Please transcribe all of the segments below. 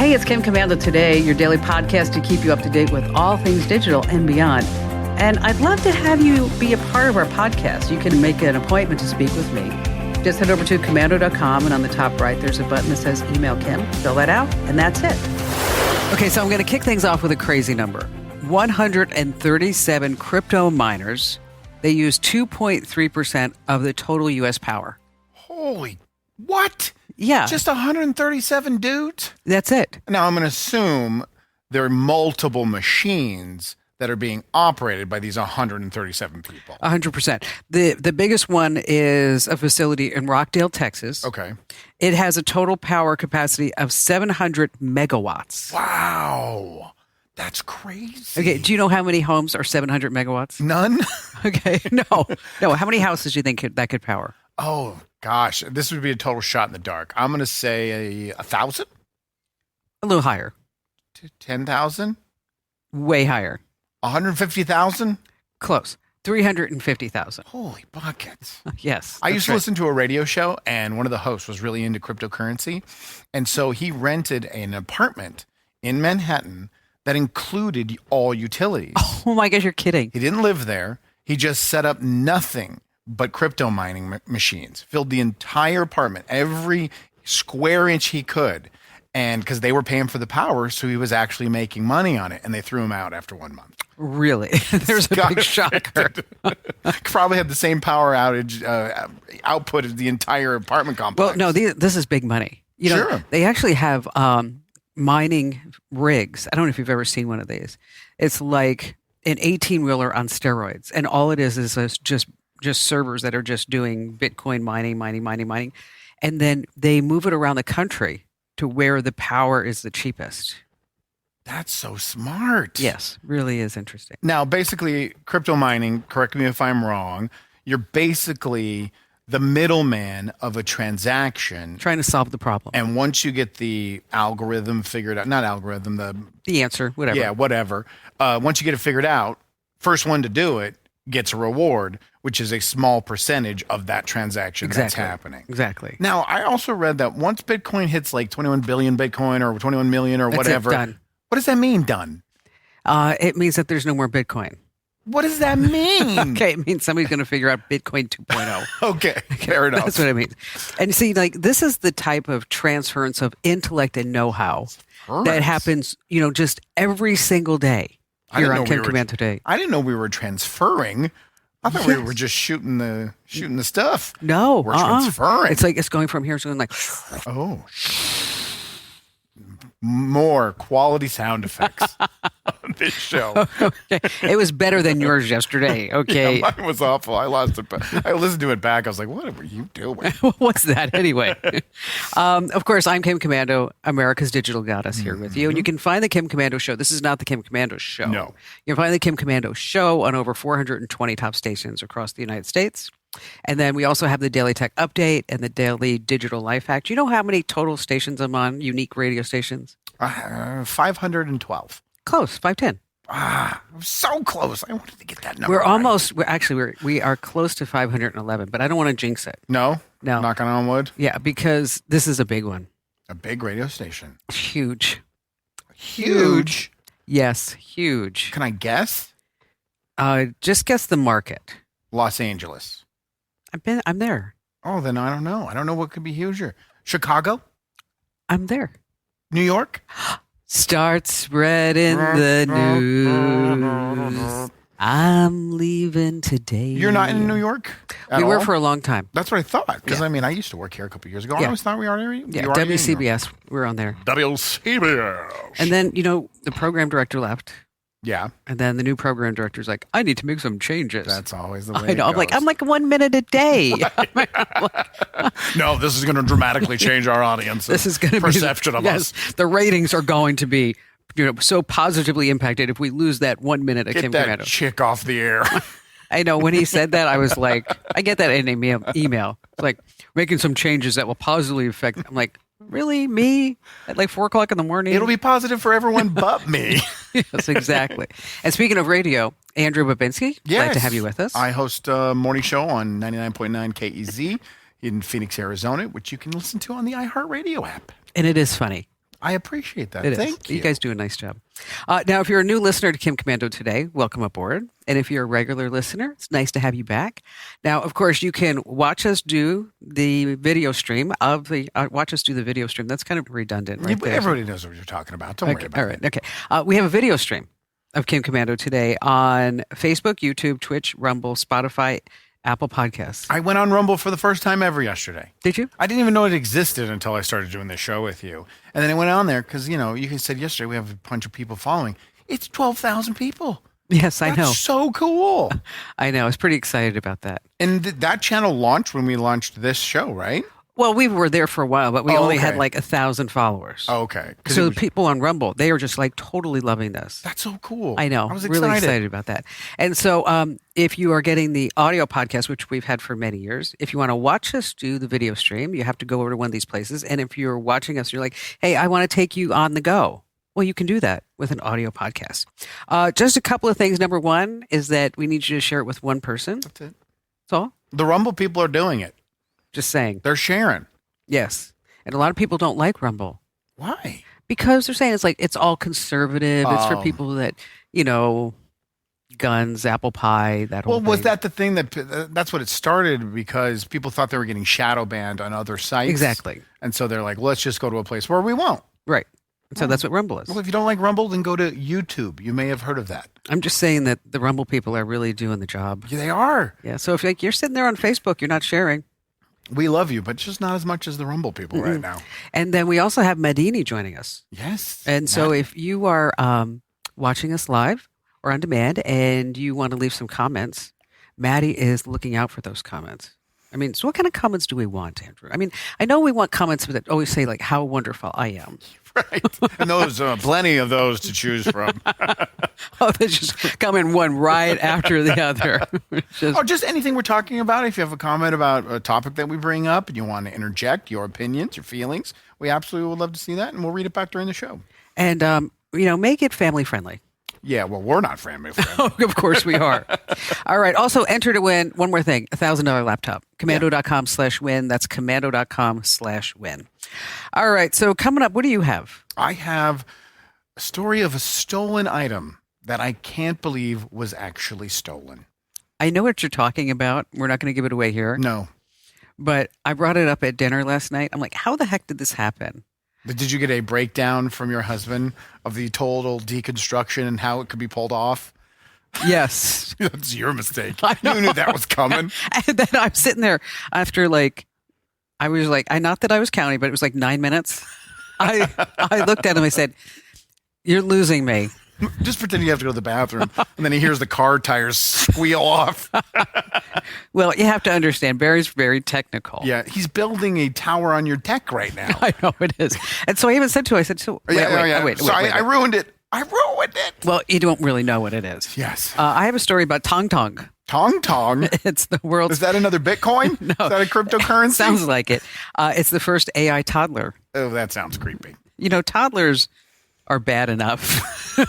Hey, it's Kim Commando Today, your daily podcast to keep you up to date with all things digital and beyond. And I'd love to have you be a part of our podcast. You can make an appointment to speak with me. Just head over to commando.com, and on the top right, there's a button that says Email Kim. Fill that out, and that's it. Okay, so I'm going to kick things off with a crazy number. 137 crypto miners. They use 2.3% of the total U.S. power. Holy, what? Yeah. Just 137 dudes? That's it. Now, I'm going to assume there are multiple machines that are being operated by these 137 people. 100%. The biggest one is a facility in Rockdale, Texas. Okay. It has a total power capacity of 700 megawatts. Wow. That's crazy. Okay, do you know how many homes are 700 megawatts? None? Okay, no. How many houses do you think that could power? Oh, gosh. This would be a total shot in the dark. I'm going to say 1,000? A little higher. 10,000? Way higher. 150,000? Close. 350,000. Holy buckets. Yes. I used to listen to a radio show, and one of the hosts was really into cryptocurrency. And so he rented an apartment in Manhattan that included all utilities. Oh my gosh, you're kidding. He didn't live there. He just set up nothing but crypto mining machines, filled the entire apartment, every square inch he could. And because they were paying for the power, so he was actually making money on it. And they threw him out after 1 month. Really? There's a big shocker. Probably had the same power outage output as the entire apartment complex. Well, no, this is big money. Sure. They actually have mining rigs. I don't know if you've ever seen one of these. It's like an 18-wheeler on steroids. And all it is just servers that are just doing Bitcoin mining. And then they move it around the country to where the power is the cheapest. That's so smart. Yes, really is interesting. Now, basically, crypto mining, correct me if I'm wrong, you're basically the middleman of a transaction. Trying to solve the problem. And once you get the algorithm figured out, not algorithm, the answer, whatever. Yeah, whatever. Once you get it figured out, first one to do it gets a reward, which is a small percentage of that transaction that's happening. Exactly. Now, I also read that once Bitcoin hits like 21 billion Bitcoin or 21 million or whatever. Done. What does that mean, done? It means that there's no more Bitcoin. What does that mean? Okay, it means somebody's going to figure out Bitcoin 2.0. Okay, fair enough. That's what it means. And see, this is the type of transference of intellect and know-how that happens, just every single day here on Kim Commando Today. I didn't know we were transferring. I thought we were just shooting the stuff. No, we're transferring. It's like it's going from here to like. Oh. More quality sound effects on this show. Okay. It was better than yours yesterday. Okay. Yeah, mine was awful. I lost it. I listened to it back. I was like, what were you doing? What's that anyway? Of course, I'm Kim Commando, America's digital goddess, here with you. And you can find the Kim Commando Show. This is not the Kim Commando Show. No. You can find the Kim Commando Show on over 420 top stations across the United States. And then we also have the Daily Tech Update and the Daily Digital Life Hack. Do you know how many total stations I'm on, unique radio stations? 512. Close, 510. I'm so close. I wanted to get that number. We are close to 511, but I don't want to jinx it. No? No. Knocking on wood? Yeah, because this is a big one. A big radio station. Huge. Huge? Yes, huge. Can I guess? Just guess the market. Los Angeles. I'm there. Oh, then I don't know. I don't know what could be huger. Chicago? I'm there. New York? Start spreading the news. I'm leaving today. You're not in New York? We were for a long time. That's what I thought. Because, I used to work here a couple of years ago. I always thought we were there. Yeah, WCBS. We're on there. WCBS. And then, the program director left. Yeah. And then the new program director's like, I need to make some changes. That's always the way I know. it goes. I'm like 1 minute a day. No, this is going to dramatically change our audience. This is going to perception of us. The ratings are going to be, so positively impacted if we lose that 1 minute of Get Kim that Commando. chick off the air. I know. When he said that, I was like, I get that in an email. It's like making some changes that will positively affect. I'm like, really? Me? At like 4 o'clock in the morning? It'll be positive for everyone but me. Yes, exactly. And speaking of radio, Andrew Babinski, glad to have you with us. I host a morning show on 99.9 KEZ in Phoenix, Arizona, which you can listen to on the iHeartRadio app. And it is funny. I appreciate that. It is. Thank you. You guys do a nice job. Now, if you're a new listener to Kim Commando today, welcome aboard. And if you're a regular listener, it's nice to have you back. Now, of course, you can watch us do the video stream of the video stream. That's kind of redundant, right there. Everybody knows what you're talking about. Don't worry about it. All right. Okay. We have a video stream of Kim Commando today on Facebook, YouTube, Twitch, Rumble, Spotify, Apple Podcasts. I went on Rumble for the first time ever yesterday. Did you? I didn't even know it existed until I started doing this show with you. And then I went on there because, you said yesterday we have a bunch of people following. It's 12,000 people. Yes, I know. That's so cool. I know. I was pretty excited about that. And that channel launched when we launched this show, right? Well, we were there for a while, but we only had like 1,000 followers. Oh, okay. So the people on Rumble, they are just like totally loving this. That's so cool. I know. I was really excited about that. And so if you are getting the audio podcast, which we've had for many years, if you want to watch us do the video stream, you have to go over to one of these places. And if you're watching us, you're like, hey, I want to take you on the go. Well, you can do that with an audio podcast. Just a couple of things. Number one is that we need you to share it with one person. That's it. That's all. The Rumble people are doing it. Just saying. They're sharing. Yes. And a lot of people don't like Rumble. Why? Because they're saying it's all conservative. It's for people that, guns, apple pie, that whole thing. Well, was that the thing that's what it started because people thought they were getting shadow banned on other sites? Exactly. And so they're like, let's just go to a place where we won't. Right. So that's what Rumble is. Well, if you don't like Rumble, then go to YouTube. You may have heard of that. I'm just saying that the Rumble people are really doing the job. Yeah, they are. Yeah. So if you're sitting there on Facebook, you're not sharing. We love you, but just not as much as the Rumble people right now. And then we also have Madini joining us. Yes. And so if you are watching us live or on demand and you want to leave some comments, Maddie is looking out for those comments. I mean, so what kind of comments do we want, Andrew? I mean, I know we want comments that always say like how wonderful I am. Right. And those plenty of those to choose from. They just come in one right after the other. Just anything we're talking about. If you have a comment about a topic that we bring up and you want to interject your opinions, your feelings, we absolutely would love to see that, and we'll read it back during the show. And, make it family friendly. Yeah, well, we're not family friendly. Of course we are. All right. Also, enter to win, one more thing, $1,000 laptop. Commando.com/win. That's commando.com/win. All right. So coming up, what do you have? I have a story of a stolen item that I can't believe was actually stolen. I know what you're talking about. We're not going to give it away here. No. But I brought it up at dinner last night. I'm like, how the heck did this happen? Did you get a breakdown from your husband of the total deconstruction and how it could be pulled off? Yes. That's your mistake. You knew that was coming. And then I'm sitting there after I was like, not that I was counting, but it was like 9 minutes. I looked at him. I said, "You're losing me." Just pretend you have to go to the bathroom, and then he hears the car tires squeal off. Well, you have to understand, Barry's very technical. Yeah, he's building a tower on your deck right now. I know it is. And so I even said to him, I said, wait. I ruined it. I ruined it. Well, you don't really know what it is. Yes. I have a story about Tong Tong. Tong Tong? It's the world's... Is that another Bitcoin? No. Is that a cryptocurrency? Sounds like it. It's the first AI toddler. Oh, that sounds creepy. Toddlers are bad enough.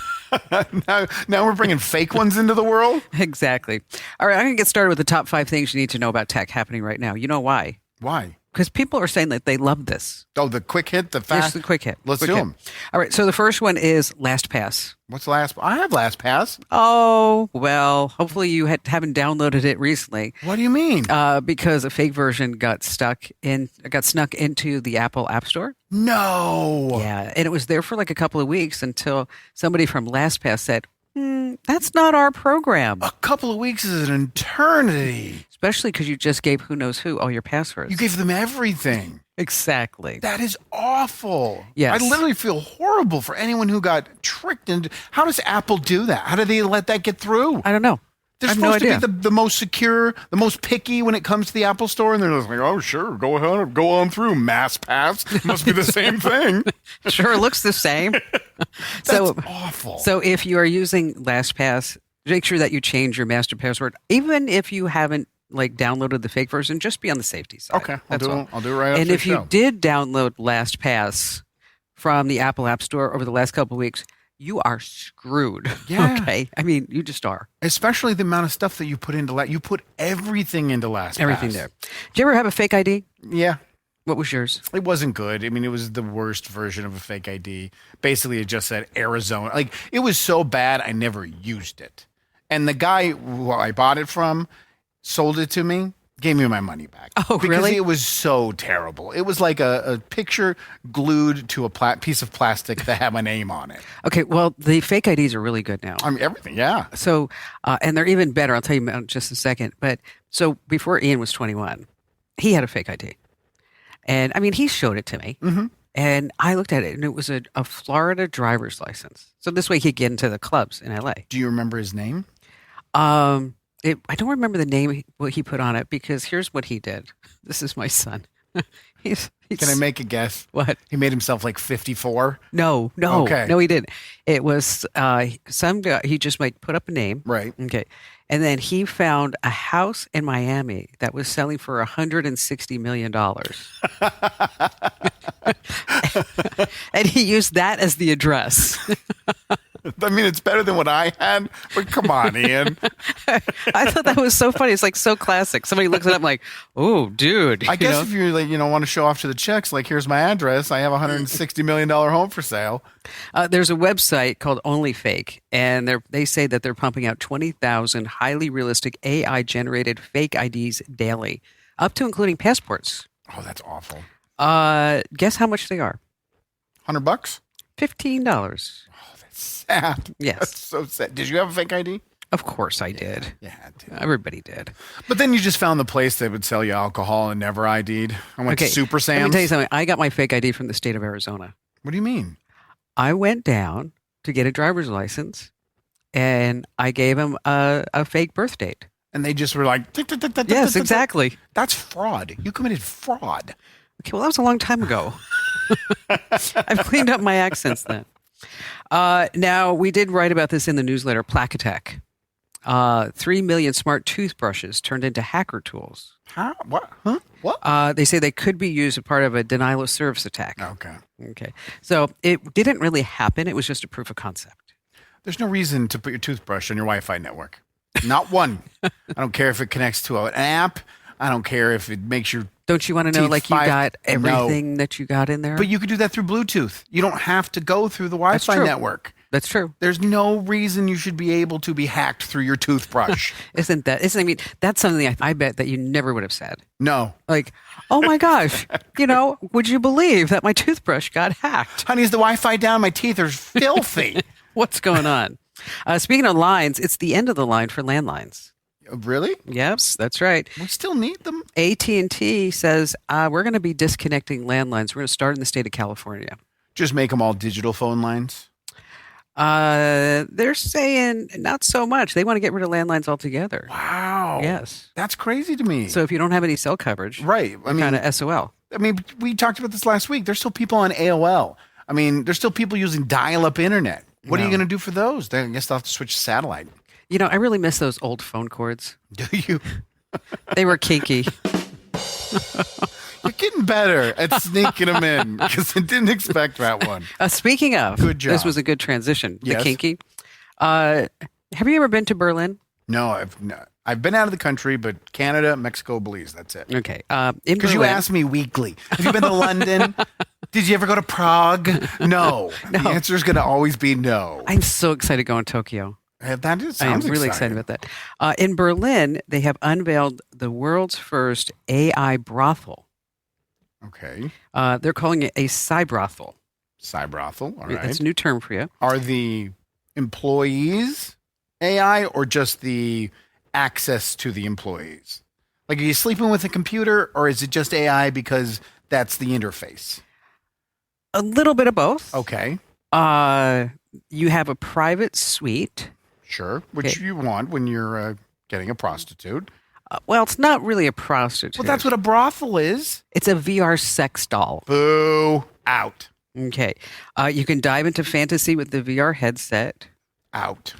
Now we're bringing fake ones into the world? Exactly. All right, I'm going to get started with the top 5 things you need to know about tech happening right now. You know why? Why? Because people are saying that they love this. Oh, the quick hit, the fast? Just the quick hit. Let's do them. All right, so the first one is LastPass. What's I have LastPass. Oh, well, hopefully you haven't downloaded it recently. What do you mean? Because a fake version got snuck into the Apple App Store. No. Yeah, and it was there for like a couple of weeks until somebody from LastPass said, that's not our program. A couple of weeks is an eternity. Especially because you just gave who knows who all your passwords. You gave them everything. Exactly. That is awful. Yes. I literally feel horrible for anyone who got tricked. And how does Apple do that? How do they let that get through? I don't know. They're supposed to be the most secure, the most picky when it comes to the Apple Store. And they're just like, oh, sure, go ahead, go on through. MassPass must be the same thing. Sure, looks the same. That's awful. So if you are using LastPass, make sure that you change your master password. Even if you haven't downloaded the fake version, just be on the safety side. Okay, I'll do it right after And if the show. you did download LastPass from the Apple App Store over the last couple of weeks, you are screwed. Yeah. Okay. I mean, you just are. Especially the amount of stuff that you put into you put everything into LastPass. Everything there. Do you ever have a fake ID? Yeah. What was yours? It wasn't good. I mean, it was the worst version of a fake ID. Basically, it just said Arizona. Like, it was so bad, I never used it. And the guy who I bought it from sold it to me, gave me my money back. Oh, because really? It was so terrible. It was like a picture glued to a piece of plastic that had my name on it. Okay, well, the fake IDs are really good now. I mean, everything, yeah. So, and they're even better. I'll tell you in just a second. But so before Ian was 21, he had a fake ID. And I mean, he showed it to me. Mm-hmm. And I looked at it, and it was a Florida driver's license. So this way he could get into the clubs in LA. Do you remember his name? I don't remember the name what he put on it because here's what he did. This is my son. he's Can I make a guess? What? He made himself like 54? No, Okay. no, he didn't. It was some guy. He just like put up a name, Right. Okay, and then he found a house in Miami that was selling for $160 million, and he used that as the address. I mean, it's better than what I had, but come on, Ian. I thought that was so funny. It's like so classic. Somebody looks it up like, oh, dude. I guess if you like, want to show off to the chicks, like, here's my address. I have a $160 million home for sale. There's a website called OnlyFake, and they say that they're pumping out 20,000 highly realistic AI-generated fake IDs daily, up to including passports. Oh, that's awful. Guess how much they are? $100? $15. Sad. Yes. That's so sad. Did you have a fake ID? Of course I did. Yeah, I did. Everybody did. But then you just found the place that would sell you alcohol and never ID'd. I went to Super Sam's. Let me tell you something. I got my fake ID from the state of Arizona. What do you mean? I went down to get a driver's license, and I gave him a fake birth date. And they just were like, tick, tick, tick, tick, Yes, tick, tick, exactly. That's fraud. You committed fraud. Okay, well, that was a long time ago. I've cleaned up my act since then. Now, we did write about this in the newsletter, Plaque Attack. 3 million smart toothbrushes turned into hacker tools. How? What? Huh? What? They say they could be used as part of a denial of service attack. Okay. So it didn't really happen. It was just a proof of concept. There's no reason to put your toothbrush on your Wi-Fi network. Not one. I don't care if it connects to an app. I don't care if it makes your Don't you want to know, teeth like, you got everything No. that you got in there? But you could do that through Bluetooth. You don't have to go through the Wi-Fi true. network. That's true. There's no reason you should be able to be hacked through your toothbrush. I mean, that's something I bet that you never would have said. No. Like, oh my gosh, would you believe that my toothbrush got hacked? Honey, is the Wi-Fi down? My teeth are filthy. What's going on? Speaking of lines, it's the end of the line for landlines. Really? Yes, that's right. We still need them. AT&T says we're going to be disconnecting landlines. We're going to start in the state of California. Just make them all digital phone lines. They're saying not so much. They want to get rid of landlines altogether. Wow. Yes. That's crazy to me. So if you don't have any cell coverage, right. I mean, kind of SOL. I mean, we talked about this last week. There's still people on AOL. I mean, there's still people using dial-up internet. What are you going to do for those? I guess they'll have to switch to satellite. I really miss those old phone cords. Do you? They were kinky. You're getting better at sneaking them in because I didn't expect that one. Speaking of, good job. This was a good transition. Yes. The kinky. Have you ever been to Berlin? No, I've been out of the country, but Canada, Mexico, Belize. That's it. Okay. Because you ask me weekly, have you been to London? Did you ever go to Prague? No. The answer is going to always be no. I'm so excited to go in Tokyo. That is. I am really excited about that. In Berlin, they have unveiled the world's first AI brothel. Okay. They're calling it a cybrothel. Cybrothel. All right. That's a new term for you. Are the employees AI or just the access to the employees? Like, are you sleeping with a computer or is it just AI because that's the interface? A little bit of both. Okay. You have a private suite. Sure. Which you want when you're getting a prostitute. Well, it's not really a prostitute. Well, that's what a brothel is. It's a VR sex doll. Boo. Out. Okay. You can dive into fantasy with the VR headset. Out.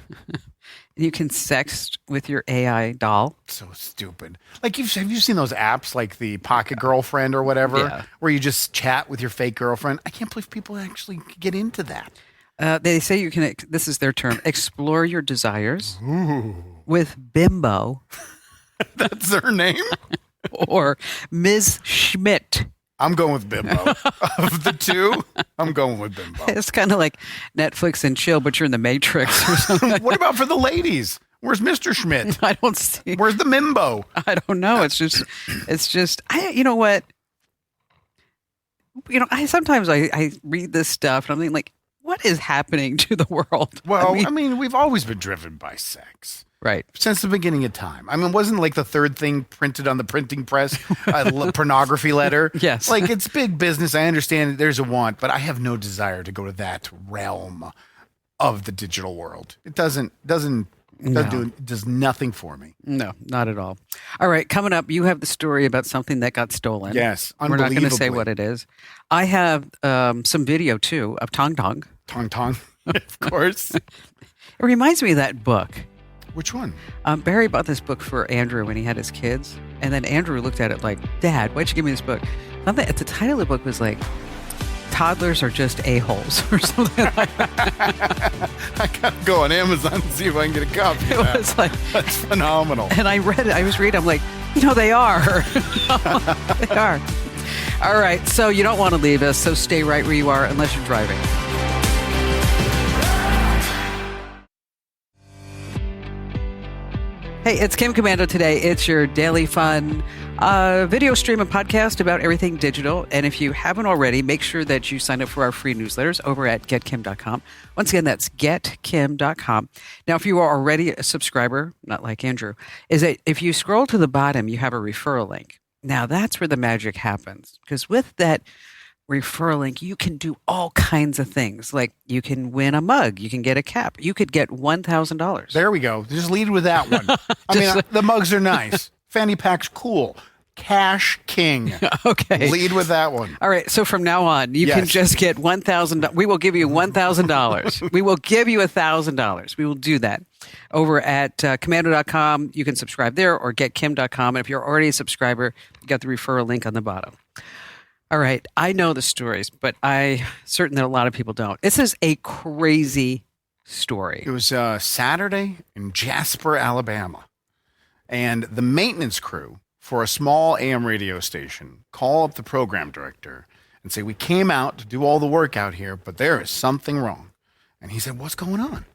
You can sext with your AI doll. So stupid. Like, have you seen those apps like the Pocket Girlfriend or whatever, where you just chat with your fake girlfriend? I can't believe people actually get into that. They say you can, this is their term, explore your desires Ooh. with Bimbo. That's their name? Or Ms. Schmidt. I'm going with Bimbo. Of the two, I'm going with Bimbo. It's kind of like Netflix and chill, but you're in the Matrix or something. What about for the ladies? Where's Mr. Schmidt? I don't see. Where's the Mimbo? I don't know. It's just, you know what? Sometimes I read this stuff and I'm thinking, like, what is happening to the world? Well, I mean, we've always been driven by sex. Right. Since the beginning of time. I mean, wasn't like the third thing printed on the printing press a pornography letter? Yes. Like, it's big business. I understand there's a want, but I have no desire to go to that realm of the digital world. It does nothing for me. No, not at all. All right, coming up, you have the story about something that got stolen. Yes, We're not going to say unbelievably. what it is. I have some video, too, of Tong Tong. Tong Tong, of course. It reminds me of that book. Which one? Barry bought this book for Andrew when he had his kids. And then Andrew looked at it like, Dad, why'd you give me this book? The title of the book was like, Toddlers Are Just A-Holes or something like that. I gotta go on Amazon and see if I can get a copy of It that. was like, That's phenomenal. and I read it. I was reading. I'm like, they are. They are. All right. So you don't want to leave us. So stay right where you are unless you're driving. Hey, it's Kim Commando today. It's your daily fun video stream and podcast about everything digital. And if you haven't already, make sure that you sign up for our free newsletters over at getkim.com. Once again, that's getkim.com. Now, if you are already a subscriber, not like Andrew, is that if you scroll to the bottom, you have a referral link. Now, that's where the magic happens. Because with that referral link, you can do all kinds of things. Like you can win a mug, you can get a cap, you could get $1,000. There we go. Just lead with that one. I mean, the mugs are nice. Fanny pack's cool. Cash king. Okay. Lead with that one. All right. So from now on, you can just get $1,000. We will give you $1,000. We will give you $1,000. We will do that over at commando.com. You can subscribe there or getkim.com. And if you're already a subscriber, you got the referral link on the bottom. All right. I know the stories, but I'm certain that a lot of people don't. This is a crazy story. It was Saturday in Jasper, Alabama. And the maintenance crew for a small AM radio station call up the program director and say, we came out to do all the work out here, but there is something wrong. And he said, what's going on?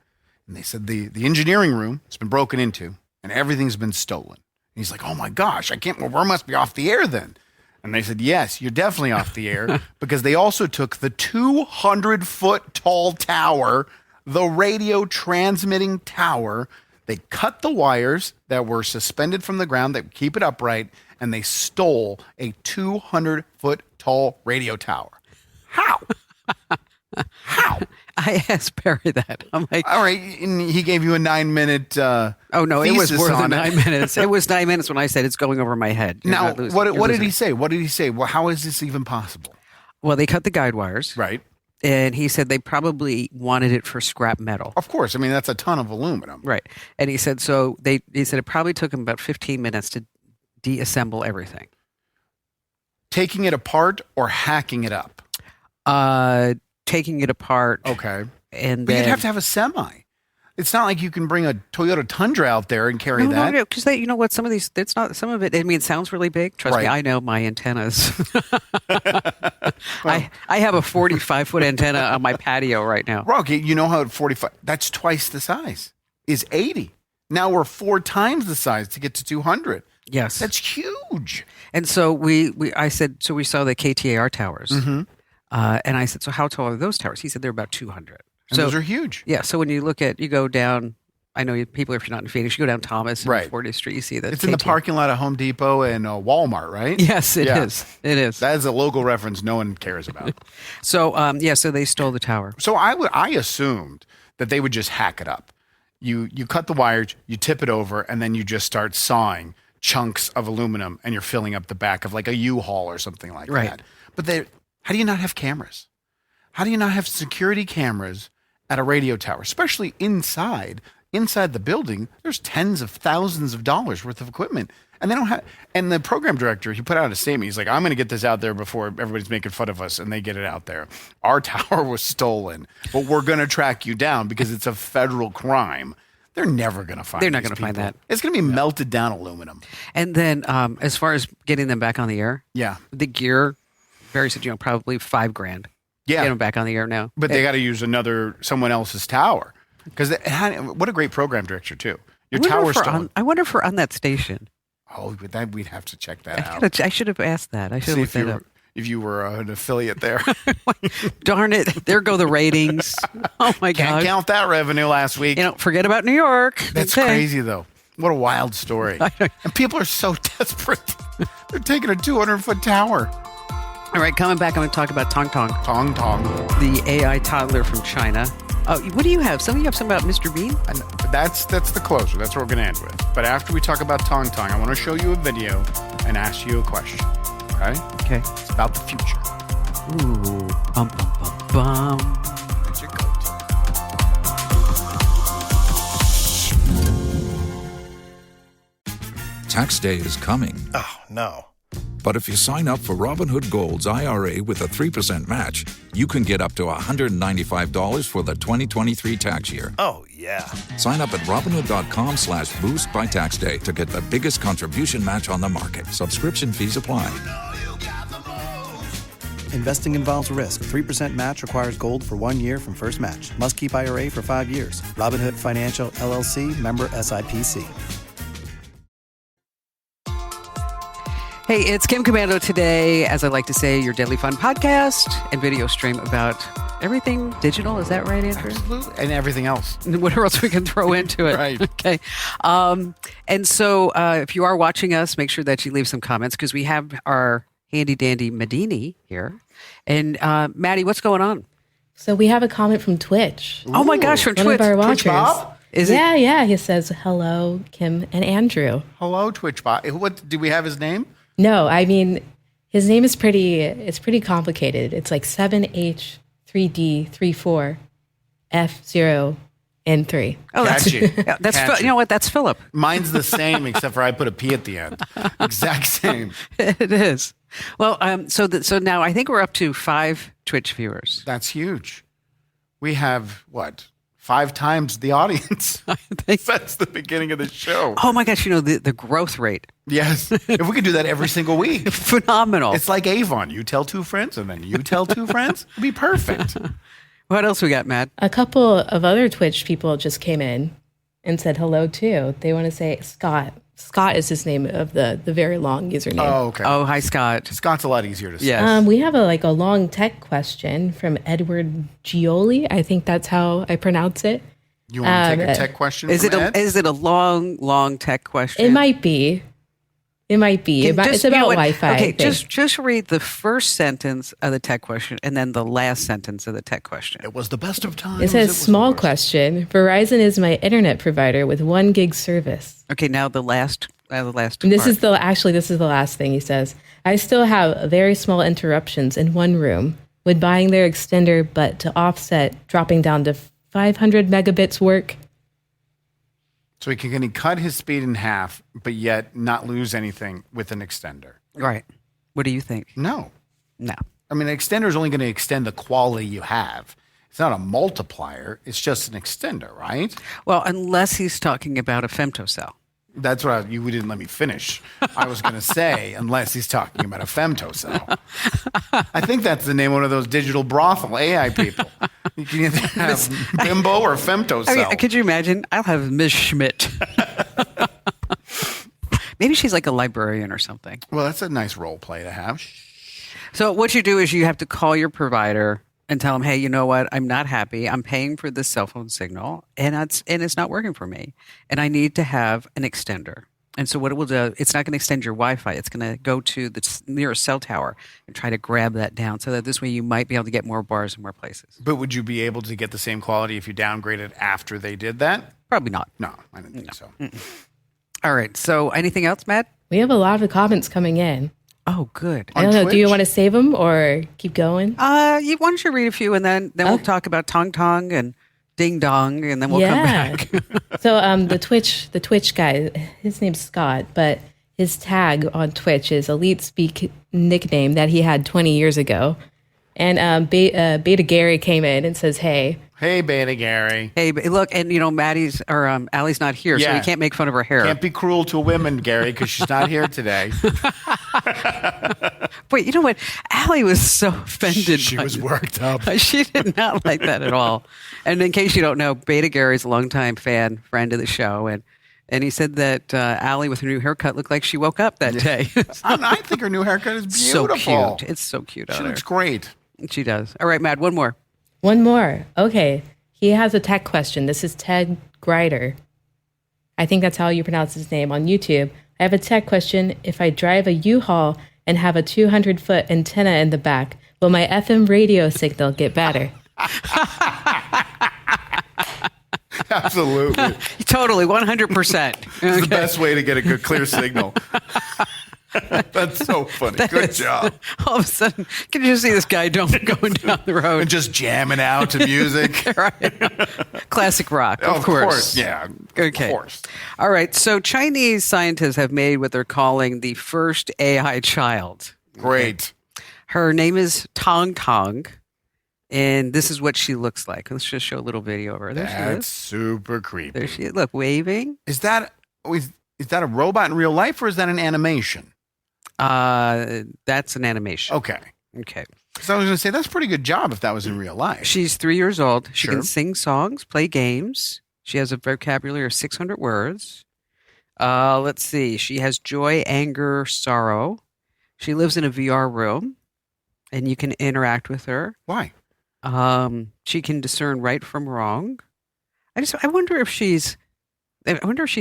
And they said, the engineering room has been broken into and everything's been stolen. And he's like, oh my gosh, we must be off the air then. And they said, yes, you're definitely off the air because they also took the 200-foot tall tower, the radio transmitting tower. They cut the wires that were suspended from the ground that keep it upright, and they stole a 200-foot tall radio tower. How? How? I asked Barry that. I'm like, all right, and he gave you a 9-minute oh, no, it was thesis more on than it. 9 minutes. It was 9 minutes when I said it's going over my head. You're Now, not losing- what you're did losing he it. say? What did he say? Well, how is this even possible? Well, they cut the guide wires. Right. And he said they probably wanted it for scrap metal. Of course. I mean, that's a ton of aluminum. Right. And he said, he said it probably took him about 15 minutes to deassemble everything. Taking it apart or hacking it up? Taking it apart. Okay. And But then, you'd have to have a semi. It's not like you can bring a Toyota Tundra out there and carry that. No, because you know what? Some of these, it's not. Some of it. I mean, it sounds really big. Trust me, Right. I know my antennas. I have a 45-foot antenna on my patio right now. Rocky, you know how at 45, that's twice the size, is 80. Now we're 4 times the size to get to 200. Yes, That's huge. and so I said, so we saw the KTAR towers, and I said, so how tall are those towers? He said they're about 200. And So those are huge. yeah, so when you go down, I know people, if you're not in Phoenix, you go down Thomas and Right. 40th Street, you see that. It's in the parking lot of Home Depot and Walmart, right? Yes, it Yeah. is. It is. That is a local reference no one cares about. So so they stole the tower. So I assumed that they would just hack it up. You cut the wires, you tip it over, and then you just start sawing chunks of aluminum, and you're filling up the back of like a U-Haul or something like Right. that. But how do you not have cameras? How do you not have security cameras at a radio tower, especially inside the building? There's tens of thousands of dollars worth of equipment, and they don't have. And the program director, he put out a statement. He's like, "I'm going to get this out there before everybody's making fun of us," and they get it out there. Our tower was stolen, but we're going to track you down because it's a federal crime. They're never going to find. They're not these gonna find people. that. It's going to be melted down aluminum. And then as far as getting them back on the air, Yeah. the gear Barry said, probably $5,000. Yeah. Get them back on the air now. But they got to use someone else's tower. Because what a great program director, too. Your tower's stolen. I wonder if we're on that station. Oh, we'd have to check that out. I should have asked that. I should have looked that up. If you were an affiliate there. Darn it. There go the ratings. Oh, my God. Can't count that revenue last week. Forget about New York. That's crazy, though. What a wild story. And people are so desperate. They're taking a 200-foot tower. All right, coming back, I'm going to talk about Tong Tong. Tong Tong. The AI toddler from China. Oh, what do you have? You have something about Mr. Bean? That's the closer. That's what we're going to end with. But after we talk about Tong Tong, I want to show you a video and ask you a question. Okay? Okay. It's about the future. Ooh. Bum, bum, bum, bum. It's your go-to. Tax day is coming. Oh, no. But if you sign up for Robinhood Gold's IRA with a 3% match, you can get up to $195 for the 2023 tax year. Oh, yeah. Sign up at Robinhood.com/boost by tax day to get the biggest contribution match on the market. Subscription fees apply. Investing involves risk. 3% match requires gold for 1 year from first match. Must keep IRA for 5 years. Robinhood Financial, LLC, member SIPC. Hey, it's Kim Commando today, as I like to say, your daily fun podcast and video stream about everything digital. Is that right, Andrew? Absolutely. And everything else. Whatever else we can throw into it. Right. Okay. And so if you are watching us, make sure that you leave some comments because we have our handy dandy Medini here. And Maddie, what's going on? So we have a comment from Twitch. Oh my gosh, from One Twitch. of our Twitch watchers. Bob? Yeah. He says, hello, Kim and Andrew. Hello, Twitchbot. What do we have his name? No, I mean, his name is pretty complicated. It's like 7H3D34F0 and 3. Oh, Catchy. that's Catchy. you know what? That's Philip. Mine's the same, except for I put a P at the end. Exact same. It is. Well, so now I think we're up to 5 Twitch viewers. That's huge. We have, 5 times the audience. That's the beginning of the show. Oh my gosh, the growth rate. Yes. If we could do that every single week. Phenomenal. It's like Avon. You tell 2 friends, and then you tell 2 friends. It'd be perfect. What else we got, Matt? A couple of other Twitch people just came in and said hello too. They want to say Scott. Scott is his name of the very long username. Oh, okay. Oh, hi, Scott. Scott's a lot easier to say. Yes. We have a long tech question from Edward Gioli. I think that's how I pronounce it. You want to take a tech question Is from Ed? it a long tech question? It might be. It's about Wi-Fi. Okay, just read the first sentence of the tech question and then the last sentence of the tech question. It was the best of times. It says, was small the worst. question. Verizon is my internet provider with 1 gig service. Okay, now the last And this part. is the last thing he says. I still have very small interruptions in one room with buying their extender, but to offset, dropping down to 500 megabits work. So can he cut his speed in half, but yet not lose anything with an extender? Right. What do you think? No. No. I mean, an extender is only going to extend the quality you have. It's not a multiplier. It's just an extender, right? Well, unless he's talking about a femtocell. That's what you didn't let me finish. I was going to say, unless he's talking about a femtocell. I think that's the name of one of those digital brothel AI people. You can either have bimbo or femtocell. I mean, could you imagine? I'll have Ms. Schmidt. Maybe she's like a librarian or something. Well, that's a nice role play to have. So what you do is you have to call your provider and tell them, hey, you know what? I'm not happy. I'm paying for this cell phone signal, and it's not working for me. And I need to have an extender. And so what it will do, it's not going to extend your Wi-Fi. It's going to go to the nearest cell tower and try to grab that down so that this way you might be able to get more bars in more places. But would you be able to get the same quality if you downgraded after they did that? Probably not. No, I didn't think so. All right. So anything else, Matt? We have a lot of comments coming in. Oh, good. I don't know. Do you Twitch? want to save them or keep going? Why don't you read a few, and then we'll talk about Tong Tong and Ding Dong, and then we'll come back. So the Twitch guy, his name's Scott, but his tag on Twitch is Elite Speak nickname that he had 20 years ago. And Beta Gary came in and says, hey. Hey, Beta Gary. Hey, but look, and Maddie's or Allie's not here, so Yeah. we can't make fun of her hair. Can't be cruel to women, Gary, because she's not here today. Wait, you know what? Allie was so offended. She by was this. worked up. She did not like that at all. And in case you don't know, Beta Gary's a longtime friend of the show, and he said that Allie with her new haircut looked like she woke up that day. I think her new haircut is So beautiful. cute. It's so cute. She on looks her. great. She does. All right, Matt, one more. One more. Okay. He has a tech question. This is Ted Grider. I think that's how you pronounce his name on YouTube. I have a tech question. If I drive a U-Haul and have a 200-foot antenna in the back, will my FM radio signal get better? Absolutely. Totally, 100%. It's the best way to get a good, clear signal. That's so funny. Good job. All of a sudden, can you just see this guy going down the road? And just jamming out to music. Right. Classic rock, Oh, of course. Yeah. Okay. Of course. All right. So Chinese scientists have made what they're calling the first AI child. Great. Her name is Tong Tong, and this is what she looks like. Let's just show a little video of her. There she That's is. super creepy. There she is. Look, waving. Is that a robot in real life or is that an animation? That's an animation. Okay. Okay. So I was going to say, that's a pretty good job if that was in real life. She's 3 years old. She Sure. can sing songs, play games. She has a vocabulary of 600 words. Let's see. She has joy, anger, sorrow. She lives in a VR room, and you can interact with her. Why? She can discern right from wrong. I wonder if she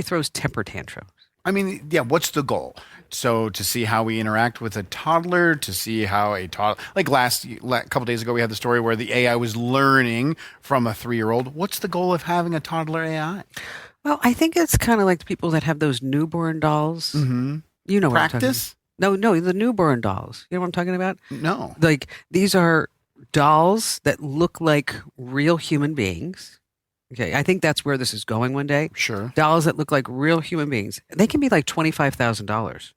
throws temper tantrums. I mean, yeah, what's the goal? So to see how we interact with a toddler, to see how a toddler, like a couple days ago, we had the story where the AI was learning from a 3-year-old. What's the goal of having a toddler AI? Well, I think it's kind of like the people that have those newborn dolls. Mm-hmm. You know what I'm Practice? talking about. No, the newborn dolls. You know what I'm talking about? No. Like, these are dolls that look like real human beings. Okay, I think that's where this is going one day. Sure. Dolls that look like real human beings. They can be like $25,000.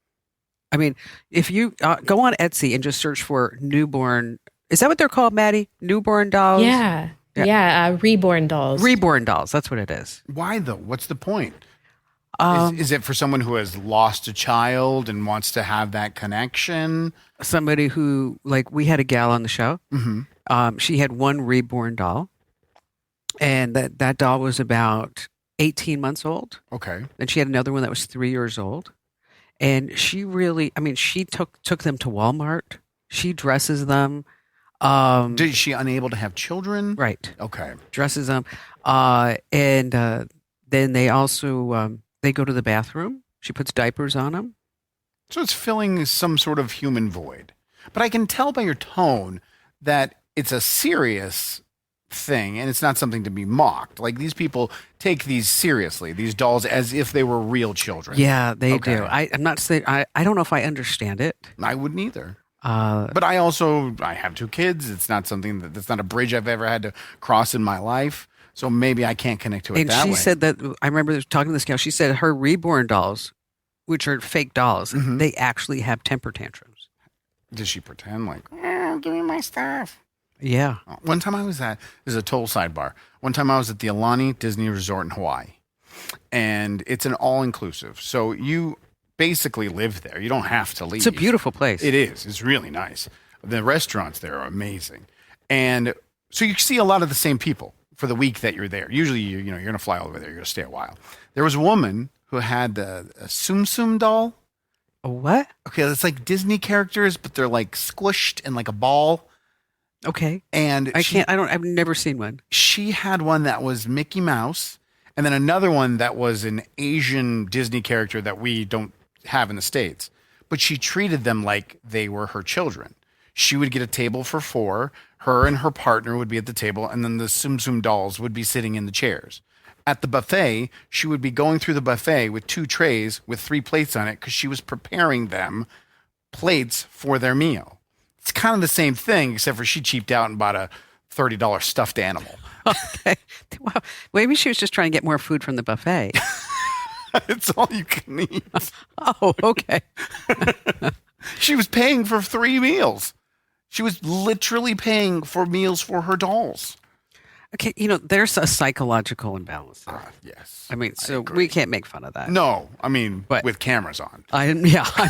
I mean, if you go on Etsy and just search for newborn, is that what they're called, Maddie? Newborn dolls? Yeah. Reborn dolls. Reborn dolls. That's what it is. Why though? What's the point? Um, Is it for someone who has lost a child and wants to have that connection? Somebody who, like, we had a gal on the show. Mm-hmm. She had one reborn doll, and that doll was about 18 months old. Okay. Then she had another one that was 3 years old. And she really, I mean, she took them to Walmart. She dresses them. Is she unable to have children? Right. Okay. Dresses them. And then they also, they go to the bathroom. She puts diapers on them. So it's filling some sort of human void. But I can tell by your tone that it's a serious thing and it's not something to be mocked. Like, these people take these seriously, these dolls, as if they were real children. Yeah, they Okay. do. I'm not saying, I don't know if I understand it. I wouldn't either. Uh, But I have 2 kids. It's not something that's not a bridge I've ever had to cross in my life. So maybe I can't connect to it and that she way. said that, I remember talking to this gal, she said her reborn dolls, which are fake dolls, Mhm. they actually have temper tantrums. Does she pretend like, give me my stuff? Yeah. One time I was this is a total sidebar. One time I was at the Aulani Disney Resort in Hawaii, and it's an all-inclusive. So you basically live there. You don't have to leave. It's a beautiful place. It is. It's really nice. The restaurants there are amazing. And so you see a lot of the same people for the week that you're there. Usually, you're going to fly over there. You're going to stay a while. There was a woman who had a Tsum Tsum doll. A what? Okay, it's like Disney characters, but they're like squished in like a ball. Okay. And I've never seen one. she had one that was Mickey Mouse, and then another one that was an Asian Disney character that we don't have in the States. But she treated them like they were her children. She would get a table for 4. Her and her partner would be at the table, and then the Tsum Tsum dolls would be sitting in the chairs. At the buffet, she would be going through the buffet with 2 trays with 3 plates on it because she was preparing them plates for their meal. It's kind of the same thing, except for she cheaped out and bought a $30 stuffed animal. Okay. Wow. Maybe she was just trying to get more food from the buffet. It's all you can eat. Oh, okay. She was paying for 3 meals. She was literally paying for meals for her dolls. Okay, there's a psychological imbalance there. Yes. I mean, so agree. we can't make fun of that. No, I mean, But- with cameras on. I'm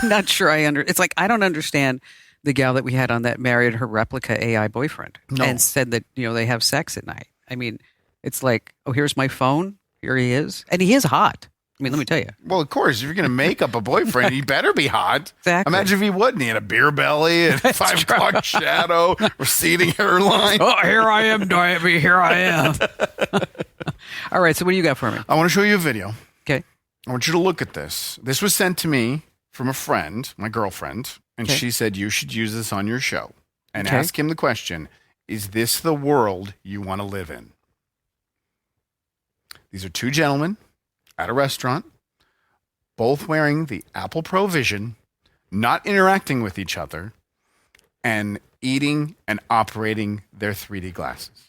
not sure it's like I don't understand the gal that we had on that married her replica AI boyfriend No. and said that, they have sex at night. I mean, it's like, oh, here's my phone. Here he is. And he is hot. I mean, let me tell you. Well, of course, if you're going to make up a boyfriend, he better be hot. Exactly. Imagine if he wouldn't. He had a beer belly and 5 o'clock shadow, receding hairline. Oh, here I am, Diabby. Here I am. All right. So what do you got for me? I want to show you a video. Okay. I want you to look at this. This was sent to me from a friend, my girlfriend, and Okay. she said you should use this on your show and Okay. ask him the question, is this the world you want to live in? These are 2 gentlemen at a restaurant, both wearing the Apple Pro Vision, not interacting with each other, and eating and operating their 3D glasses.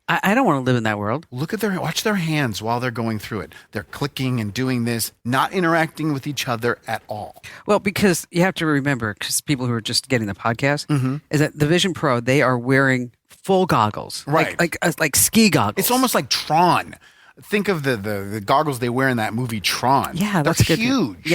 I don't want to live in that world. Watch their hands while they're going through it. They're clicking and doing this, not interacting with each other at all. Well, because you have to remember, because people who are just getting the podcast, Mm-hmm. is that the Vision Pro, they are wearing full goggles. Right. Like ski goggles. It's almost like Tron. Think of the goggles they wear in that movie Tron. Yeah, that's They're good. huge.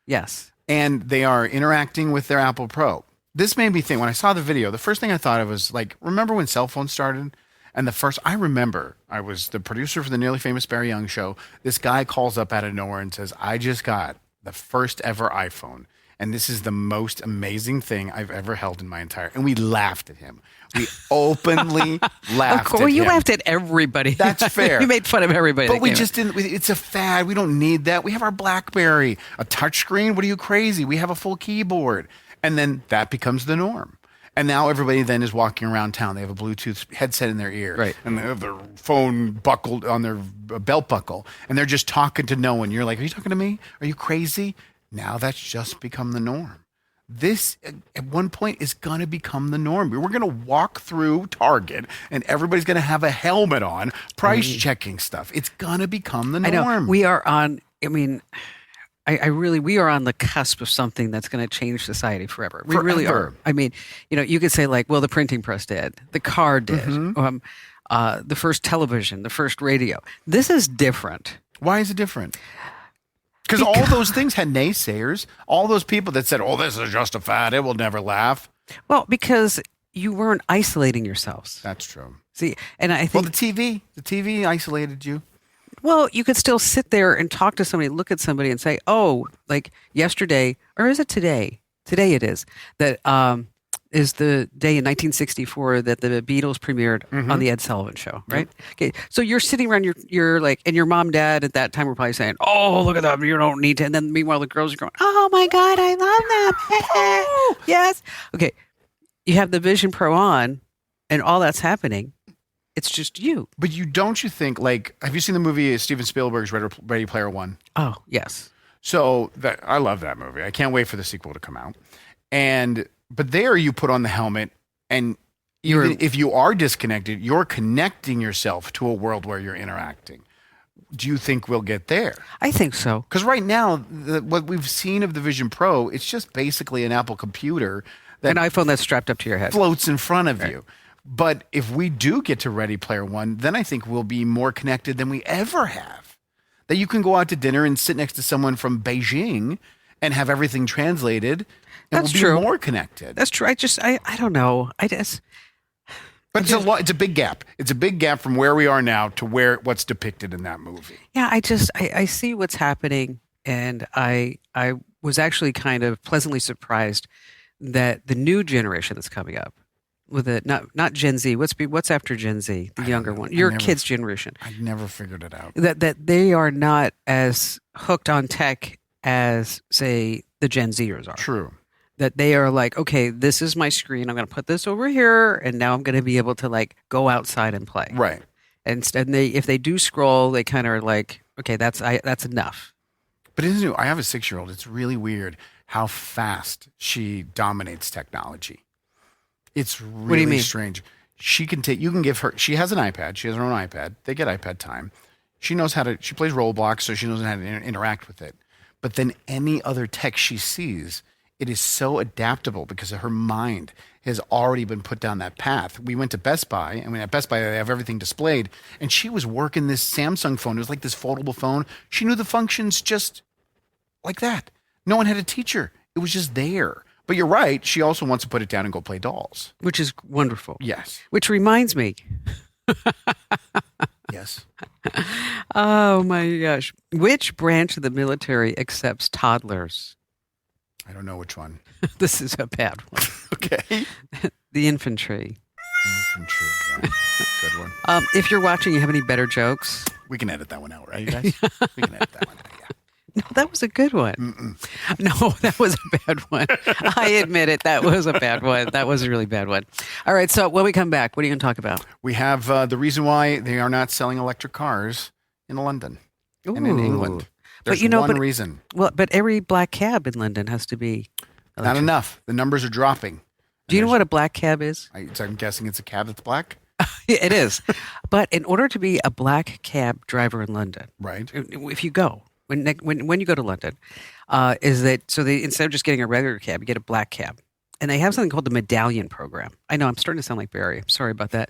Yes. And they are interacting with their Apple Pro. This made me think, when I saw the video, the first thing I thought of was like, remember when cell phones started? And I remember I was the producer for the Nearly Famous Barry Young show. This guy calls up out of nowhere and says, I just got the first ever iPhone. And this is the most amazing thing I've ever held in my entire. And we laughed at him. We openly laughed at him. Well, you laughed at everybody. That's fair. You made fun of everybody. But that we came just didn't. It's a fad. We don't need that. We have our BlackBerry, a touchscreen. What are you, crazy? We have a full keyboard. And then that becomes the norm. And now everybody then is walking around town. They have a Bluetooth headset in their ear. Right. And they have their phone buckled on their belt buckle. And they're just talking to no one. You're like, are you talking to me? Are you crazy? Now that's just become the norm. This, at one point, is going to become the norm. We're going to walk through Target and everybody's going to have a helmet on, price checking stuff. It's going to become the I norm. know. We are on, we are on the cusp of something that's going to change society forever. We really are. Forever. I mean, you could say like, well, the printing press did, the car did, the first television, the first radio. This is different. Why is it different? Because all those things had naysayers. All those people that said, oh, this is just a fad. It will never laugh. Well, because you weren't isolating yourselves. That's true. See, and I Well, think, the TV isolated you. well, you could still sit there and talk to somebody, look at somebody and say, oh, like yesterday, or is it today? Today it is. That is the day in 1964 that the Beatles premiered on the Ed Sullivan Show, right? Okay, so you're sitting around your like, and your mom, dad at that time were probably saying, "Oh, look at them, you don't need to." And then meanwhile, the girls are going, "Oh my God, I love them." Yes. Okay, you have the Vision Pro on, and all that's happening. It's just you. But don't you think, like, have you seen the movie Steven Spielberg's Ready Player One? Oh yes. So I love that movie. I can't wait for the sequel to come out. But there you put on the helmet, and even if you are disconnected, you're connecting yourself to a world where you're interacting. Do you think we'll get there? I think so. Because right now, what we've seen of the Vision Pro, it's just basically an Apple computer that An iPhone that's strapped up to your head. floats in front of you. But if we do get to Ready Player One, then I think we'll be more connected than we ever have. That you can go out to dinner and sit next to someone from Beijing and have everything translated, and That's we'll be true. more connected. That's true. I don't know. But it's a big gap. It's a big gap from where we are now to what's depicted in that movie. Yeah, I see what's happening, and I was actually kind of pleasantly surprised that the new generation that's coming up with it, not Gen Z. What's after Gen Z? The younger one, your kids' generation. I never figured it out. That they are not as hooked on tech as, say, the Gen Zers are. True. That they are like, okay, this is my screen. I'm going to put this over here, and now I'm going to be able to like go outside and play. Right. And if they do scroll, they kind of are like, okay, that's enough. But isn't it? I have a 6-year-old. It's really weird how fast she dominates technology. It's really do you mean? strange. You can give her, she has an iPad. She has her own iPad. They get iPad time. She knows she plays Roblox, so she knows how to interact with it. But then any other tech she sees, it is so adaptable because of her mind has already been put down that path. We went to Best Buy, and at Best Buy, they have everything displayed, and she was working this Samsung phone. It was like this foldable phone. She knew the functions just like that. No one had to teach her. It was just there. But you're right. She also wants to put it down and go play dolls. Which is wonderful. Yes. Which reminds me. Yes. Oh, my gosh. Which branch of the military accepts toddlers? I don't know which one. This is a bad one. Okay. The infantry. Infantry. Yeah. Good one. If you're watching, you have any better jokes? We can edit that one out, right, you guys? We can edit that one out, yeah. No, that was a good one. Mm-mm. No, that was a bad one. I admit it. That was a bad one. That was a really bad one. All right. So when we come back, what are you going to talk about? We have the reason why they are not selling electric cars in London and in Ooh. England. There's But one reason. Well, but every black cab in London has to be Not electric. enough. The numbers are dropping. Do you know what a black cab is? I'm guessing it's a cab that's black? It is. But in order to be a black cab driver in London, Right. if you go, when you go to London, is that so they instead of just getting a regular cab, you get a black cab. And they have something called the medallion program. I know I'm starting to sound like Barry. I'm sorry about that.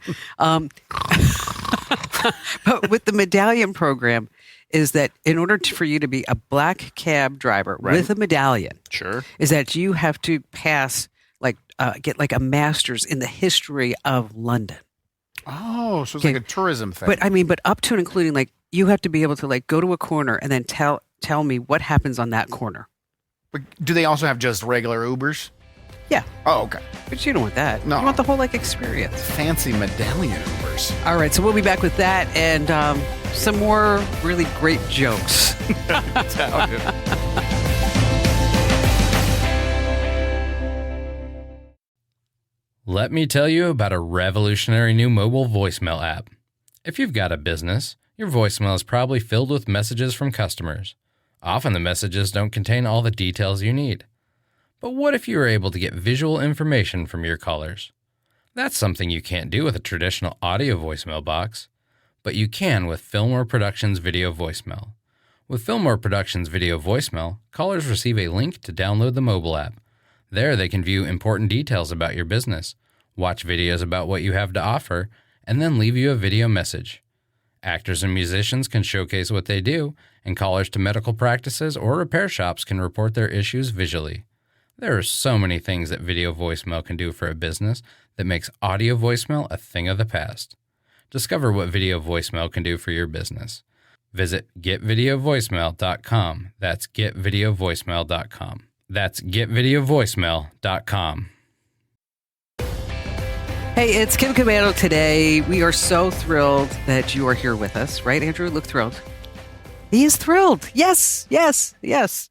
But with the medallion program is that in order for you to be a black cab driver with a medallion, Sure. is that you have to pass get like a master's in the history of London. Oh, so it's like a tourism thing. But up to and including like you have to be able to like go to a corner and then tell me what happens on that corner. But do they also have just regular Ubers? Yeah, Oh, okay. but you don't want that. No. You want the whole like experience. Fancy medallion Ubers. All right, so we'll be back with that and some more really great jokes. Let me tell you about a revolutionary new mobile voicemail app. If you've got a business, your voicemail is probably filled with messages from customers. Often the messages don't contain all the details you need. But what if you were able to get visual information from your callers? That's something you can't do with a traditional audio voicemail box, but you can with Fillmore Productions Video Voicemail. With Fillmore Productions Video Voicemail, callers receive a link to download the mobile app. There they can view important details about your business, watch videos about what you have to offer, and then leave you a video message. Actors and musicians can showcase what they do, and callers to medical practices or repair shops can report their issues visually. There are so many things that video voicemail can do for a business that makes audio voicemail a thing of the past. Discover what video voicemail can do for your business. Visit getvideovoicemail.com. That's getvideovoicemail.com. That's getvideovoicemail.com. Hey, it's Kim Commando today. We are so thrilled that you are here with us, right, Andrew? Look thrilled. He is thrilled. Yes, yes, yes.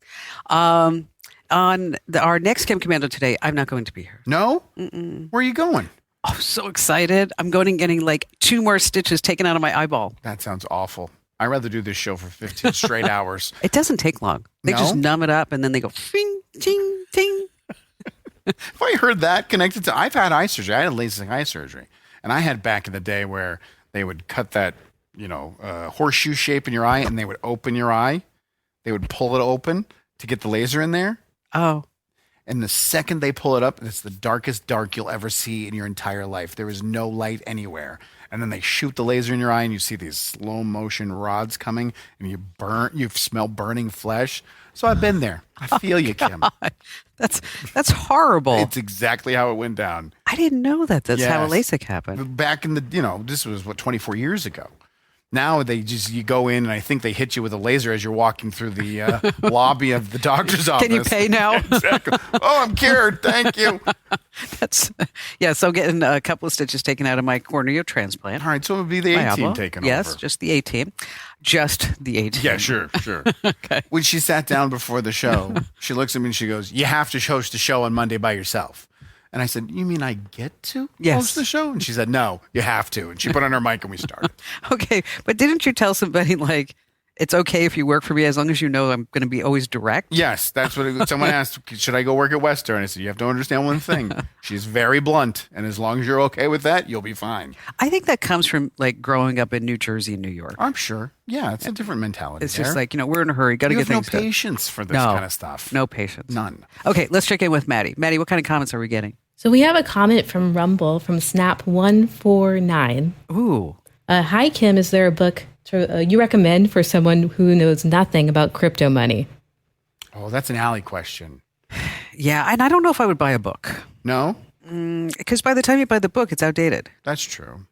On our next Kim Commando today, I'm not going to be here. No? Mm-mm. Where are you going? Oh, so excited. I'm going and getting like 2 more stitches taken out of my eyeball. That sounds awful. I'd rather do this show for 15 straight hours. It doesn't take long. They just numb it up and then they go ting, ting, ting. If I heard that connected to, I've had eye surgery. I had LASIK eye surgery. And I had back in the day where they would cut that, horseshoe shape in your eye and they would open your eye. They would pull it open to get the laser in there. Oh. And the second they pull it up, it's the darkest dark you'll ever see in your entire life. There is no light anywhere. And then they shoot the laser in your eye and you see these slow motion rods coming and you smell burning flesh. So I've been there. I feel you, Kim. That's horrible. It's exactly how it went down. I didn't know that. That's how a Yes. LASIK happened. Back in the, this was 24 years ago. Now you go in and I think they hit you with a laser as you're walking through the lobby of the doctor's office. Can you pay now? Exactly. Oh, I'm cured. Thank you. So getting a couple of stitches taken out of my cornea transplant. All right, so it would be the My 18 elbow. taken Yes, over. just the 18. Just the 18. Yeah, sure. Okay. When she sat down before the show, she looks at me and she goes, "You have to host a show on Monday by yourself." And I said, "You mean I get to Yes. host the show?" And she said, "No, you have to." And she put on her mic and we started. Okay, but didn't you tell somebody like it's okay if you work for me as long as you know I'm going to be always direct? Yes, that's what someone asked. Should I go work at Western? I said, "You have to understand one thing. She's very blunt, and as long as you're okay with that, you'll be fine." I think that comes from like growing up in New Jersey and New York. I'm sure. Yeah, it's a different mentality. It's there. just like, we're in a hurry, got to you get have no things done. patience for this No. kind of stuff. No patience. None. Okay, let's check in with Maddie. Maddie, what kind of comments are we getting? So we have a comment from Rumble from Snap149. Ooh. Hi, Kim. Is there a book you recommend for someone who knows nothing about crypto money? Oh, that's an alley question. Yeah, and I don't know if I would buy a book. No? Because by the time you buy the book, it's outdated. That's true.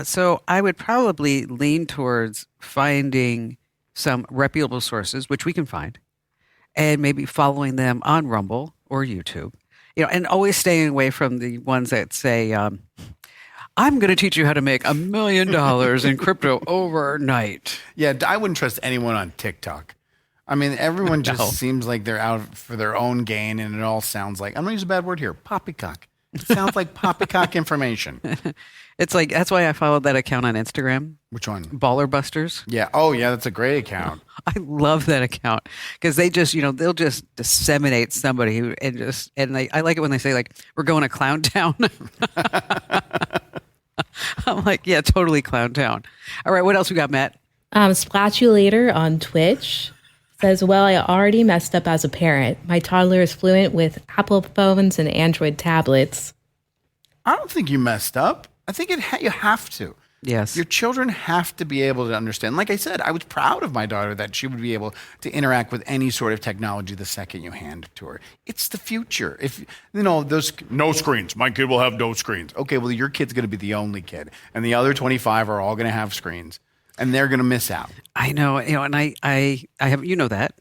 So I would probably lean towards finding some reputable sources, which we can find, and maybe following them on Rumble or YouTube. And always staying away from the ones that say, I'm going to teach you how to make $1 million in crypto overnight. Yeah, I wouldn't trust anyone on TikTok. I mean, everyone just seems like they're out for their own gain, and it all sounds like, I'm going to use a bad word here, poppycock. It sounds like poppycock information. It's like, that's why I followed that account on Instagram. Which one? Baller Busters. Yeah. Oh, yeah, that's a great account. I love that account because they just, they'll just disseminate somebody I like it when they say like, we're going to Clown Town. I'm like, yeah, totally Clown Town. All right. What else we got, Matt? Splatulator on Twitch says, well, I already messed up as a parent. My toddler is fluent with Apple phones and Android tablets. I don't think you messed up. I think you have to. Yes. Your children have to be able to understand. Like I said, I was proud of my daughter that she would be able to interact with any sort of technology the second you hand it to her. It's the future. If, those no screens, my kid will have no screens. Okay, well, your kid's going to be the only kid. And the other 25 are all going to have screens. And they're going to miss out. I know, and I have, that,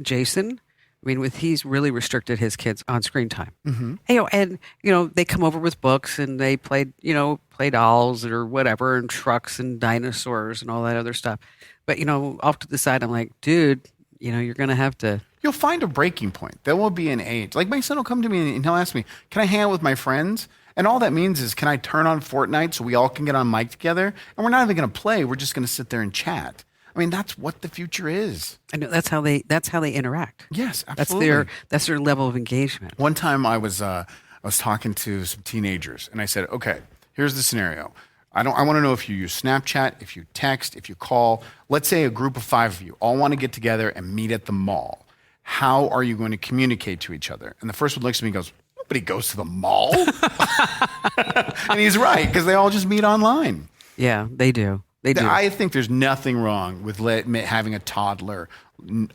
Jason. I mean, he's really restricted his kids on screen time. And they come over with books and they play dolls or whatever, and trucks and dinosaurs and all that other stuff. But off to the side, I'm like, dude, you're gonna have to. You'll find a breaking point. There will be an age. Like my son will come to me and he'll ask me, "Can I hang out with my friends?" And all that means is, can I turn on Fortnite so we all can get on mic together? And we're not even going to play. We're just going to sit there and chat. I mean, that's what the future is. I know that's how they interact. Yes, absolutely. That's their level of engagement. One time I was talking to some teenagers and I said, okay, here's the scenario. I want to know if you use Snapchat, if you text, if you call. Let's say a group of 5 of you all want to get together and meet at the mall. How are you going to communicate to each other? And the first one looks at me and goes, nobody goes to the mall. And he's right, because they all just meet online. Yeah, they do. They do. I think there's nothing wrong with having a toddler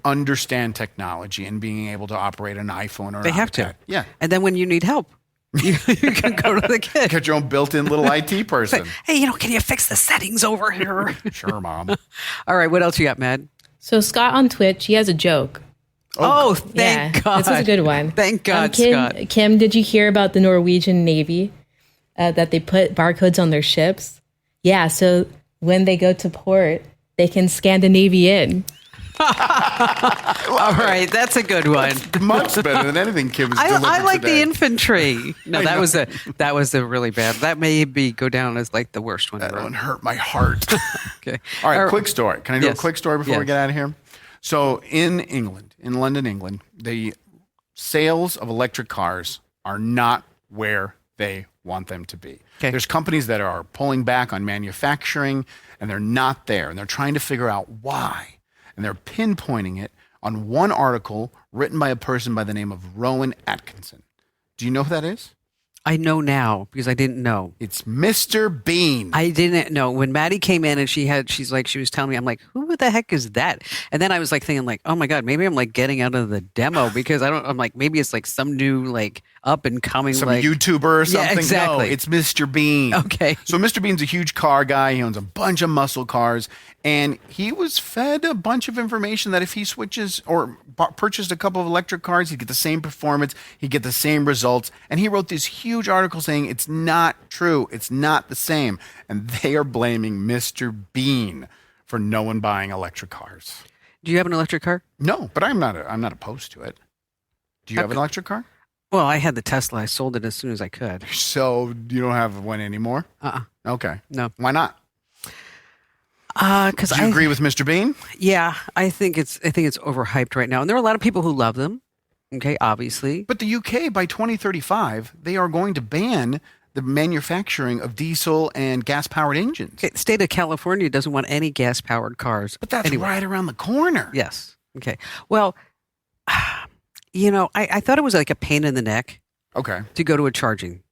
understand technology and being able to operate an iPhone or they an have iPad. to. Yeah. And then when you need help, you can go to the kid. Get your own built-in little IT person. Hey, can you fix the settings over here? Sure, Mom. All right, what else you got, Matt? So Scott on Twitch, he has a joke. Oh, thank God. This is a good one. Thank God, Scott. Kim, did you hear about the Norwegian Navy that they put barcodes on their ships? Yeah, so when they go to port, they can scan the Navy in. All right, that's a good one. Much better than anything Kim has delivered I like today. the infantry. No, that was a really bad. That may go down as like the worst one. That one hurt my heart. Okay. All right, quick story. Can I do a quick story before we Yes. get out of here? So in London, England, the sales of electric cars are not where they want them to be. Okay. There's companies that are pulling back on manufacturing, and they're not there, and they're trying to figure out why. And they're pinpointing it on one article written by a person by the name of Rowan Atkinson. Do you know who that is? I know now because I didn't know. It's Mr. Bean. I didn't know. When Maddie came in and she was telling me, I'm like, who the heck is that? And then I was like thinking like, oh my God, maybe I'm like getting out of the demo because I'm like, maybe it's like some new like up and coming Some like YouTuber or something. Yeah, exactly. No, it's Mr. Bean. Okay. So Mr. Bean's a huge car guy. He owns a bunch of muscle cars. And he was fed a bunch of information that if he switches or purchased a couple of electric cars, he'd get the same performance, he'd get the same results. And he wrote this huge article saying it's not true. It's not the same. And they are blaming Mr. Bean for no one buying electric cars. Do you have an electric car? No, but I'm not opposed to it. Do you have an electric car? Well, I had the Tesla. I sold it as soon as I could. So you don't have one anymore? Okay. No. Why not? Because Do you agree with Mr. Bean? Yeah, I think it's overhyped right now, and there are a lot of people who love them. Okay, obviously, But the UK, by 2035, they are going to ban the manufacturing of diesel and gas-powered engines. okay, the state of California doesn't want any gas-powered cars. But that's anyway. right around the corner. Yes. Okay. Well, I thought it was like a pain in the neck Okay. to go to a charging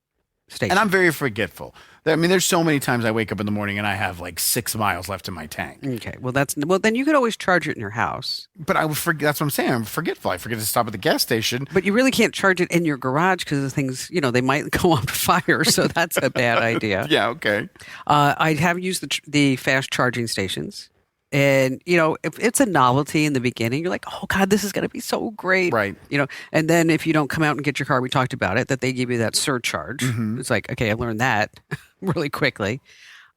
station. And I'm very forgetful. I mean, there's so many times I wake up in the morning and I have like 6 miles left in my tank. Okay. Well, then you could always charge it in your house. But I would forget. That's what I'm saying. I'm forgetful. I forget to stop at the gas station. But you really can't charge it in your garage because the things, they might go on fire. So that's a bad idea. Yeah. Okay. I have used the fast charging stations. And, if it's a novelty in the beginning, you're like, oh, God, this is going to be so great. Right. And then if you don't come out and get your car, we talked about it, that they give you that surcharge. Mm-hmm. It's like, okay, I learned that really quickly.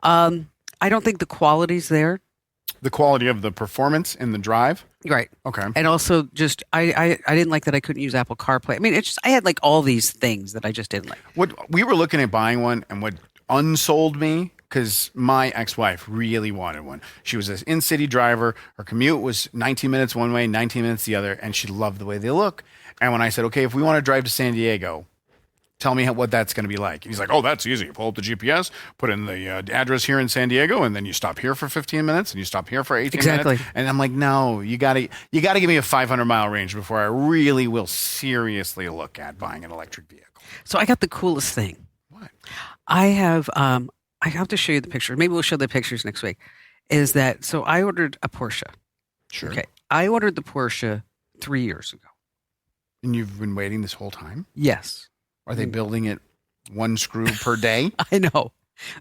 I don't think the quality's there. The quality of the performance in the drive. Right. Okay. And also just, I didn't like that I couldn't use Apple CarPlay. I mean, it's just, I had like all these things that I just didn't like. What we were looking at buying one, and what unsold me, because my ex-wife really wanted one. She was an in-city driver. Her commute was 19 minutes one way, 19 minutes the other, and she loved the way they look. And when I said, okay, if we want to drive to San Diego, tell me what that's going to be like. And he's like, oh, that's easy. You pull up the GPS, put in the address here in San Diego, and then you stop here for 15 minutes, and you stop here for 18 minutes. And I'm like, no, you got to give me a 500-mile range before I really will seriously look at buying an electric vehicle. So I got the coolest thing. What? I have to show you the picture. Maybe we'll show the pictures next week. Is that so? I ordered a Porsche. Sure. Okay. I ordered the Porsche 3 years ago. And you've been waiting this whole time? Yes. Are they building it one screw per day? I know.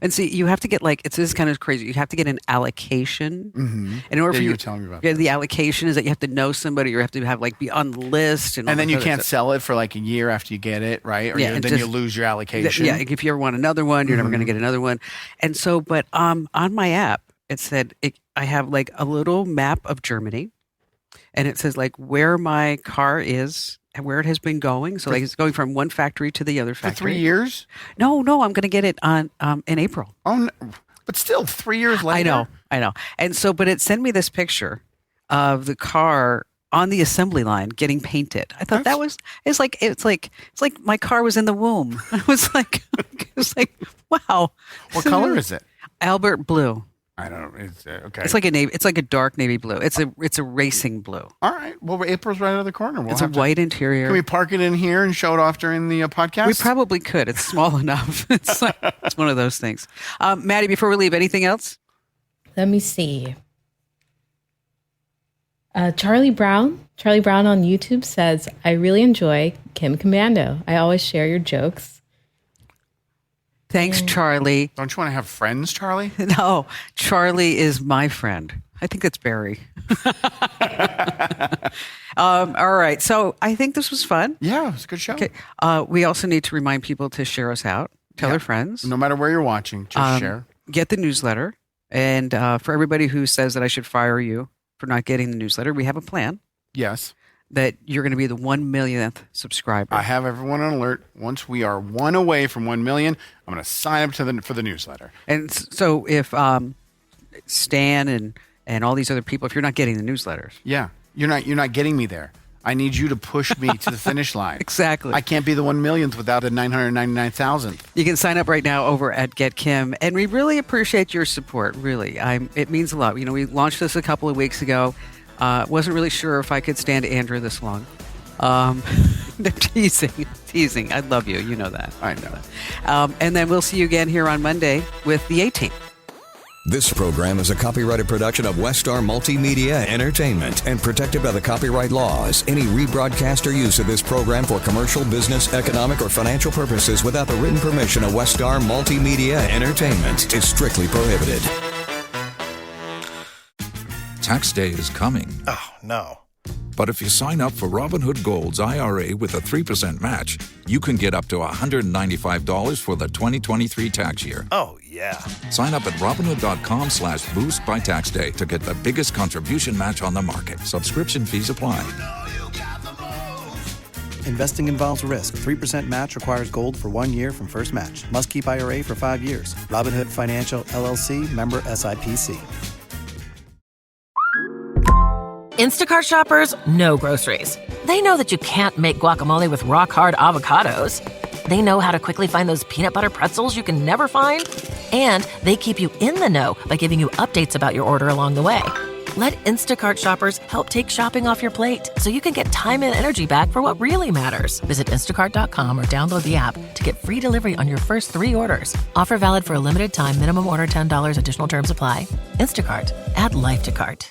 And see, you have to get this is kind of crazy. You have to get an allocation. Mm-hmm. In order for you you were telling me about yeah, that. the allocation is that you have to know somebody, or you have to have be on the list, and then you can't sell it for like a year after you get it, right? Or Yeah, then you lose your allocation. Yeah, if you ever want another one, you're never going to get another one. And so, but on my app, it said I have like a little map of Germany, and it says like where my car is and where it has been going. So like it's going from one factory to the other For factory. 3 years? No, I'm going to get it on in April. Oh, no. But still, 3 years later. I know. And so, but it sent me this picture of the car on the assembly line getting painted. I thought it's like my car was in the womb. It was like wow. What color is it? Albert blue. I don't know. It's okay. It's like a navy. It's like a dark navy blue. It's a racing blue. All right. Well, April's right around the corner. It's a white interior. Can we park it in here and show it off during the podcast? We probably could. It's small enough. It's one of those things. Maddie, before we leave, anything else? Let me see. Charlie Brown on YouTube says, I really enjoy Kim Commando. I always share your jokes. Thanks, Charlie. Don't you want to have friends, Charlie? No, Charlie is my friend. I think it's Barry. All right. So I think this was fun. Yeah, it was a good show. Okay. We also need to remind people to share us out. Tell their friends. No matter where you're watching, just share. Get the newsletter. And for everybody who says that I should fire you for not getting the newsletter, we have a plan Yes. that you're going to be the 1 millionth subscriber. I have everyone on alert. Once we are one away from 1 million, I'm going to sign up for the newsletter. And so if Stan and all these other people, if you're not getting the newsletters. Yeah. You're not getting me there. I need you to push me to the finish line. Exactly. I can't be the 1 millionth without a 999,000th. You can sign up right now over at Get Kim, and we really appreciate your support. Really, it means a lot. We launched this a couple of weeks ago. Wasn't really sure if I could stand Andrew this long. They're teasing. I love you. You know that. I know. And then we'll see you again here on Monday with the 18th. This program is a copyrighted production of Westar Multimedia Entertainment and protected by the copyright laws. Any rebroadcast or use of this program for commercial, business, economic, or financial purposes without the written permission of Westar Multimedia Entertainment is strictly prohibited. Tax day is coming. Oh, no. But if you sign up for Robinhood Gold's IRA with a 3% match, you can get up to $195 for the 2023 tax year. Oh, yeah. Sign up at Robinhood.com/boost by tax day to get the biggest contribution match on the market. Subscription fees apply. Investing involves risk. 3% match requires gold for 1 year from first match. Must keep IRA for 5 years. Robinhood Financial, LLC, member SIPC. Instacart shoppers know groceries. They know that you can't make guacamole with rock-hard avocados. They know how to quickly find those peanut butter pretzels you can never find. And they keep you in the know by giving you updates about your order along the way. Let Instacart shoppers help take shopping off your plate so you can get time and energy back for what really matters. Visit instacart.com or download the app to get free delivery on your first 3 orders. Offer valid for a limited time. Minimum order $10. Additional terms apply. Instacart. Add life to cart.